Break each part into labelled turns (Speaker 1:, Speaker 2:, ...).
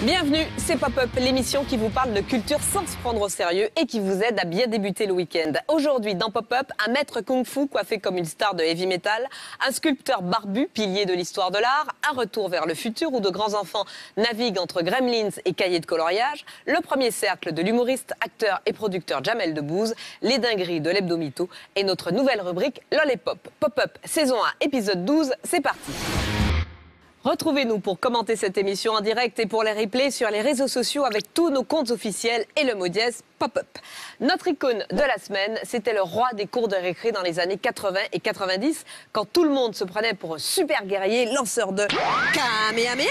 Speaker 1: Bienvenue, c'est Pop-Up, l'émission qui vous parle de culture sans se prendre au sérieux et qui vous aide à bien débuter le week-end. Aujourd'hui, dans Pop-Up, un maître kung-fu coiffé comme une star de heavy metal, un sculpteur barbu, pilier de l'histoire de l'art, un retour vers le futur où de grands enfants naviguent entre gremlins et cahiers de coloriage, le premier cercle de l'humoriste, acteur et producteur Jamel Debbouze, les dingueries de l'hebdomito et notre nouvelle rubrique Lollipop. Pop-Up, saison 1, épisode 12, c'est parti. Retrouvez-nous pour commenter cette émission en direct et pour les replays sur les réseaux sociaux avec tous nos comptes officiels et le mot dièse Pop-Up. Notre icône de la semaine, c'était le roi des cours de récré dans les années 80 et 90, quand tout le monde se prenait pour un super guerrier lanceur de Kamehameha.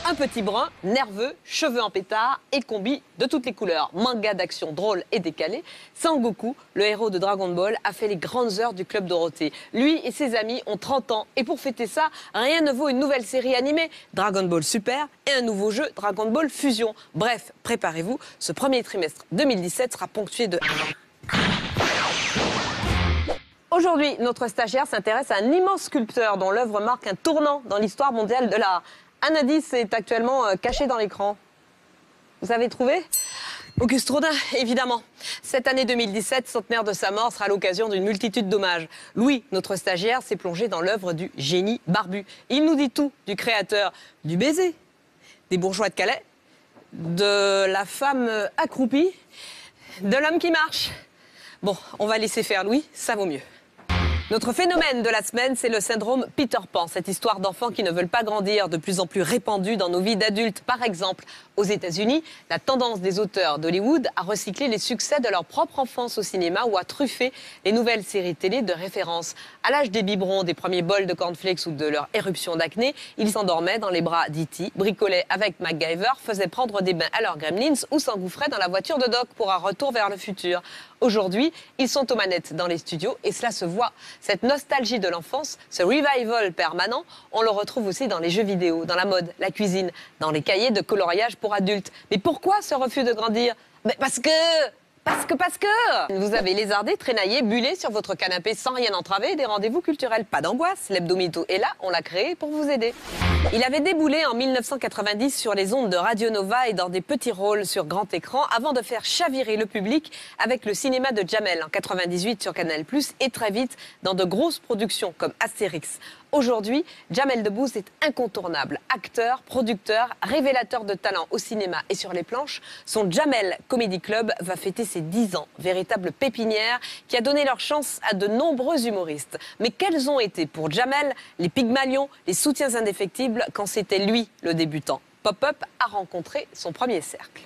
Speaker 1: Un petit brun, nerveux, cheveux en pétard et combi de toutes les couleurs. Manga d'action drôle et décalé, Sangoku, le héros de Dragon Ball, a fait les grandes heures du Club Dorothée. Lui et ses amis ont 30 ans et pour fêter ça, rien ne vaut une nouvelle série animée, Dragon Ball Super, et un nouveau jeu, Dragon Ball Fusion. Bref, préparez-vous, ce premier trimestre 2017 sera ponctué de... Aujourd'hui, notre stagiaire s'intéresse à un immense sculpteur dont l'œuvre marque un tournant dans l'histoire mondiale de l'art. Un indice est actuellement caché dans l'écran. Vous avez trouvé? Auguste Rodin, évidemment. Cette année 2017, centenaire de sa mort, sera l'occasion d'une multitude d'hommages. Louis, notre stagiaire, s'est plongé dans l'œuvre du génie barbu. Il nous dit tout du créateur du baiser, des bourgeois de Calais, de la femme accroupie, de l'homme qui marche. Bon, on va laisser faire Louis, ça vaut mieux. Notre phénomène de la semaine, c'est le syndrome Peter Pan, cette histoire d'enfants qui ne veulent pas grandir, de plus en plus répandue dans nos vies d'adultes. Par exemple, aux États-Unis, la tendance des auteurs d'Hollywood à recycler les succès de leur propre enfance au cinéma ou à truffer les nouvelles séries télé de référence. À l'âge des biberons, des premiers bols de cornflakes ou de leur éruption d'acné, ils s'endormaient dans les bras d'E.T., bricolaient avec MacGyver, faisaient prendre des bains à leurs gremlins ou s'engouffraient dans la voiture de Doc pour un retour vers le futur. Aujourd'hui, ils sont aux manettes dans les studios et cela se voit. Cette nostalgie de l'enfance, ce revival permanent, on le retrouve aussi dans les jeux vidéo, dans la mode, la cuisine, dans les cahiers de coloriage pour adultes. Mais pourquoi ce refus de grandir? Parce que... Vous avez lézardé, traînaillé, bullé sur votre canapé sans rien entraver, des rendez-vous culturels, pas d'angoisse. L'hebdomito est là, on l'a créé pour vous aider. Il avait déboulé en 1990 sur les ondes de Radio Nova et dans des petits rôles sur grand écran avant de faire chavirer le public avec le cinéma de Jamel en 98 sur Canal+, et très vite dans de grosses productions comme Astérix. Aujourd'hui, Jamel Debbouze est incontournable. Acteur, producteur, révélateur de talent au cinéma et sur les planches, son Jamel Comedy Club va fêter ses 10 ans, véritable pépinière qui a donné leur chance à de nombreux humoristes. Mais quels ont été pour Jamel les Pygmalions, les soutiens indéfectibles quand c'était lui le débutant? Pop-Up a rencontré son premier cercle.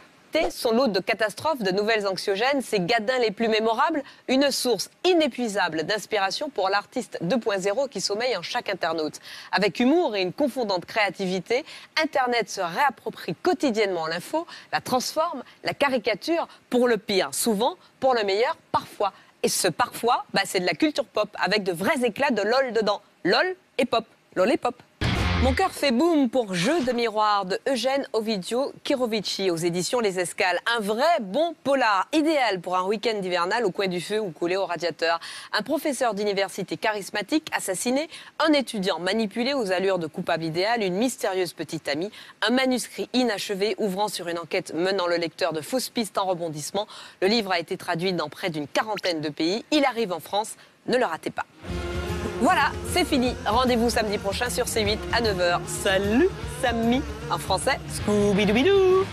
Speaker 1: Son lot de catastrophes, de nouvelles anxiogènes, ses gadins les plus mémorables, une source inépuisable d'inspiration pour l'artiste 2.0 qui sommeille en chaque internaute. Avec humour et une confondante créativité, Internet se réapproprie quotidiennement l'info, la transforme, la caricature pour le pire, souvent pour le meilleur, parfois. Et ce parfois, c'est de la culture pop avec de vrais éclats de LOL dedans. LOL et pop. LOL et pop. Mon cœur fait boum pour Jeu de miroir de Eugène Ovidio Kirovici aux éditions Les Escales. Un vrai bon polar, idéal pour un week-end hivernal au coin du feu ou collé au radiateur. Un professeur d'université charismatique assassiné, un étudiant manipulé aux allures de coupable idéal, une mystérieuse petite amie, un manuscrit inachevé ouvrant sur une enquête menant le lecteur de fausses pistes en rebondissement. Le livre a été traduit dans près d'une quarantaine de pays. Il arrive en France, ne le ratez pas. Voilà, c'est fini. Rendez-vous samedi prochain sur C8 à 9h. Salut, Samy. En français, Scooby-Dooby-Doo.